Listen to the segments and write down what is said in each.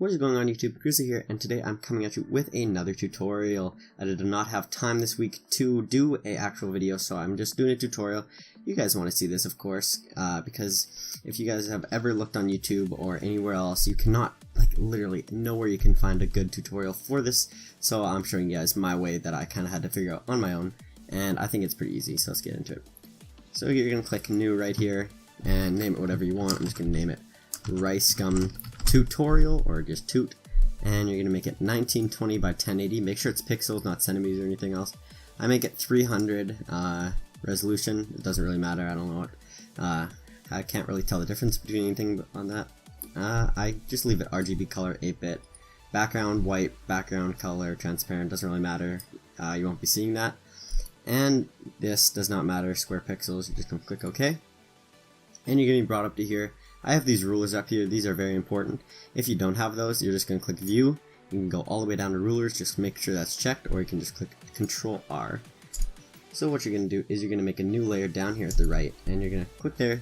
What is going on YouTube? Gryzzly here, and today I'm coming at you with another tutorial. I did not have time this week to do an actual video, so I'm just doing a tutorial. You guys want to see this, of course, because if you guys have ever looked on YouTube or anywhere else, you cannot, literally nowhere you can find a good tutorial for this. So I'm showing you guys my way that I kind of had to figure out on my own, and I think it's pretty easy, so let's get into it. So you're going to click New right here, and name it whatever you want. I'm just going to name it RICEGUM tutorial, or just toot, and you're gonna make it 1920 by 1080. Make sure it's pixels, not centimeters or anything else. I make it 300 resolution. It doesn't really matter. I don't know what. I can't really tell the difference between anything on that. I just leave it RGB color 8-bit. Background white, background color transparent. Doesn't really matter. You won't be seeing that. And this does not matter. Square pixels. You're just gonna click OK, and you're gonna be brought up to here. I have these rulers up here. These are very important. If you don't have those, you're just going to click View. You can go all the way down to Rulers. Just make sure that's checked, or you can just click Control R. So what you're going to do is you're going to make a new layer down here at the right, and you're going to click there.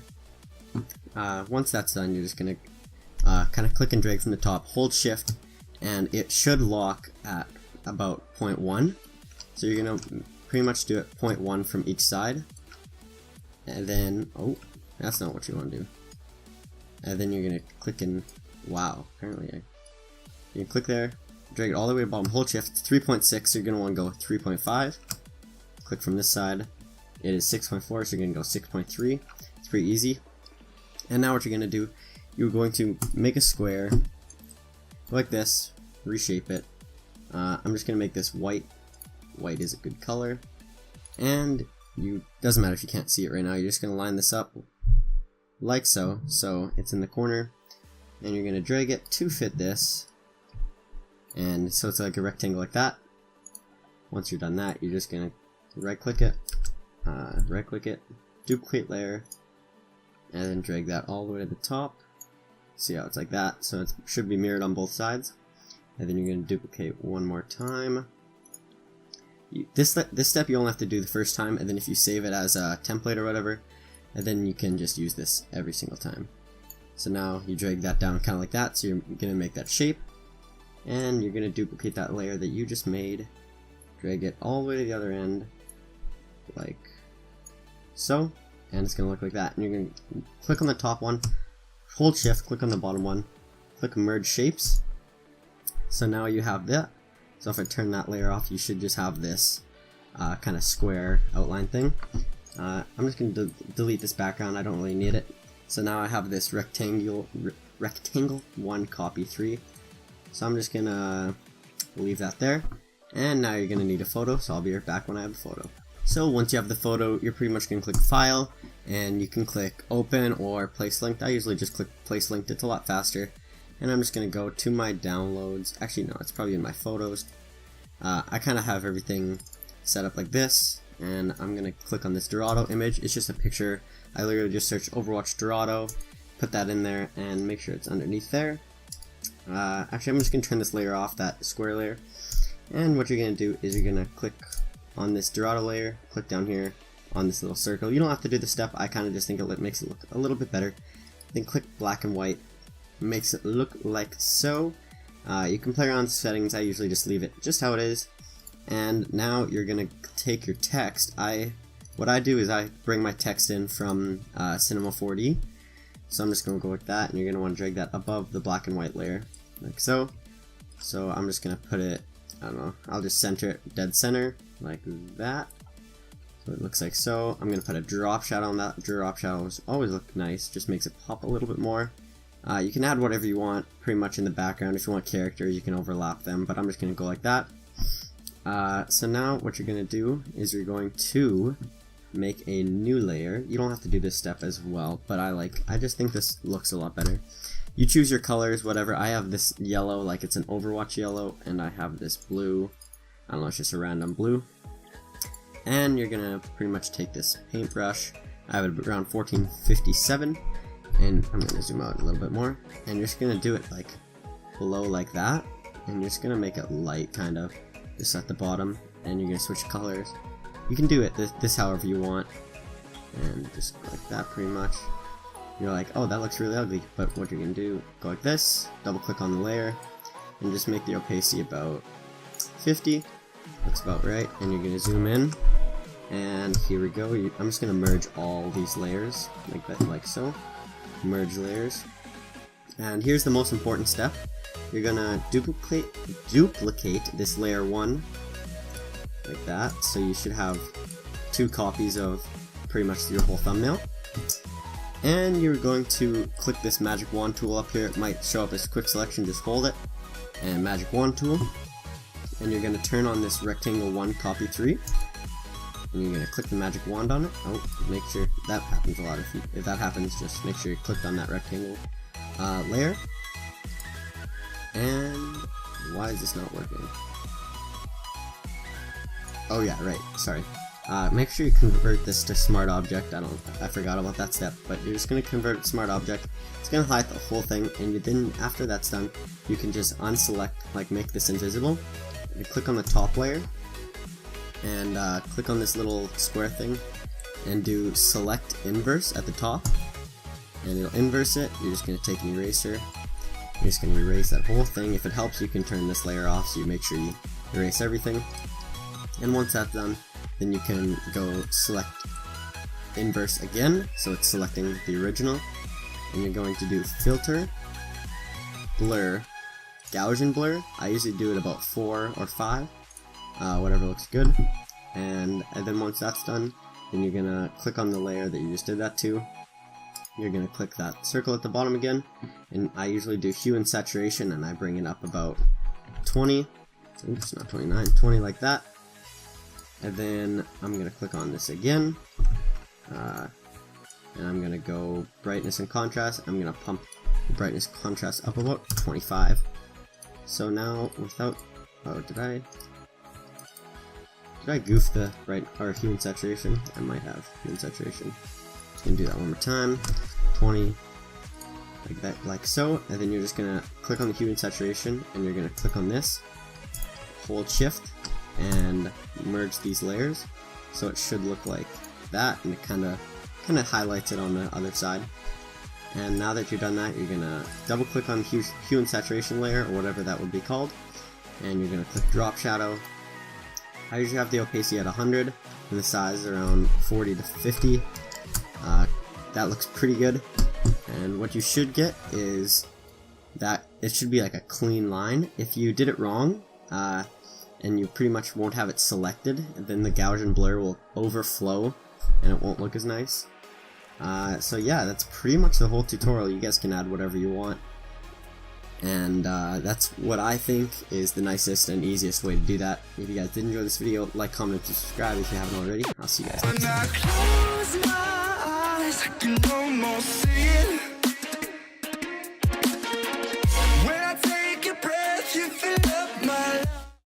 Once that's done, you're just going to kind of click and drag from the top, hold Shift, and it should lock at about 0.1. So you're going to pretty much do it 0.1 from each side. And then, oh, that's not what you want to do. And then you're going to click in, wow, apparently you can click there, drag it all the way to the bottom, hold Shift, 3.6, so you're going to want to go 3.5, click from this side, it is 6.4, so you're going to go 6.3, it's pretty easy. And now what you're going to do, you're going to make a square, like this, reshape it. I'm just going to make this white. White is a good color, and doesn't matter if you can't see it right now, you're just going to line this up like so, so it's in the corner, and you're going to drag it to fit this, and so it's like a rectangle like that. Once you're done that, you're just going to right click it, duplicate layer, and then drag that all the way to the top. See how it's like that, so it should be mirrored on both sides. And then you're going to duplicate one more time. This step you only have to do the first time, and then if you save it as a template or whatever, and then you can just use this every single time. So now you drag that down kind of like that, so you're going to make that shape, and you're going to duplicate that layer that you just made, drag it all the way to the other end, like so, and it's going to look like that. And you're going to click on the top one, hold Shift, click on the bottom one, click Merge Shapes. So now you have that. So if I turn that layer off, you should just have this kind of square outline thing. I'm just going to delete this background, I don't really need it. So now I have this rectangle 1 copy 3. So I'm just going to leave that there. And now you're going to need a photo, so I'll be right back when I have a photo. So once you have the photo, you're pretty much going to click File, and you can click Open or Place Linked. I usually just click Place Linked, it's a lot faster. And I'm just going to go to my downloads. Actually no, it's probably in my photos. I kind of have everything set up like this. And I'm going to click on this Dorado image. It's just a picture. I literally just search Overwatch Dorado, put that in there, and make sure it's underneath there. Actually, I'm just going to turn this layer off, that square layer. And what you're going to do is you're going to click on this Dorado layer, click down here on this little circle. You don't have to do the step. I kind of just think it makes it look a little bit better. Then click black and white. Makes it look like so. You can play around with settings. I usually just leave it just how it is. And now you're gonna take your text. What I do is I bring my text in from Cinema 4D. So I'm just gonna go with that, and you're gonna want to drag that above the black and white layer, like so. So I'm just gonna put it, I don't know, I'll just center it dead center, like that. So it looks like so. I'm gonna put a drop shadow on that. Drop shadows always look nice, just makes it pop a little bit more. You can add whatever you want, pretty much in the background. If you want characters, you can overlap them, but I'm just gonna go like that. So now what you're going to do is you're going to make a new layer. You don't have to do this step as well, but I just think this looks a lot better. You choose your colors, whatever. I have this yellow, like it's an Overwatch yellow, and I have this blue. I don't know, it's just a random blue. And you're going to pretty much take this paintbrush. I have it around 1457, and I'm going to zoom out a little bit more. And you're just going to do it like below like that, and you're just going to make it light kind of. Just at the bottom, and you're going to switch colors. You can do it this however you want, and just like that pretty much. You're like, oh, that looks really ugly, but what you're going to do, go like this, double click on the layer, and just make the opacity about 50. That's about right, and you're going to zoom in, and here we go. I'm just going to merge all these layers like that, like so. Merge layers, and here's the most important step. You're going to duplicate this layer 1 like that, so you should have 2 copies of pretty much your whole thumbnail. And you're going to click this magic wand tool up here. It might show up as quick selection, just hold it, and magic wand tool, and you're going to turn on this rectangle 1 copy 3, and you're going to click the magic wand on it. Oh, make sure that happens a lot. If that happens, just make sure you clicked on that rectangle layer. And why is this not working? Oh yeah, right, sorry. Make sure you convert this to smart object. I forgot about that step, but you're just going to convert it to smart object. It's going to highlight the whole thing, and then after that's done, you can just unselect, like make this invisible. You click on the top layer, and click on this little square thing, and do select inverse at the top, and it'll inverse it. You're just going to take an eraser. You're just going to erase that whole thing. If it helps, you can turn this layer off, so you make sure you erase everything. And once that's done, then you can go select inverse again, so it's selecting the original, and you're going to do filter, blur, Gaussian blur. I usually do it about 4 or 5, whatever looks good, and then once that's done, then you're gonna click on the layer that you just did that to. You're gonna click that circle at the bottom again, and I usually do hue and saturation, and I bring it up about 20, oops, not 29, 20 like that. And then I'm going to click on this again, and I'm going to go brightness and contrast. I'm going to pump the brightness contrast up about 25. So now without, oh, did I goof the hue and saturation? I might have hue and saturation. Just going to do that one more time, 20, like that, like so. And then you're just going to click on the hue and saturation, and you're going to click on this, hold shift, and merge these layers, so it should look like that, and it kind of highlights it on the other side. And now that you've done that, you're gonna double click on hue and saturation layer, or whatever that would be called, and you're gonna click drop shadow. I usually have the opacity at 100 and the size around 40 to 50. That looks pretty good, and what you should get is that it should be like a clean line. If you did it wrong, and you pretty much won't have it selected, and then the Gaussian blur will overflow and it won't look as nice. So yeah, that's pretty much the whole tutorial. You guys can add whatever you want, and that's what I think is the nicest and easiest way to do that. If you guys did enjoy this video, like, comment, and subscribe if you haven't already. I'll see you guys next time.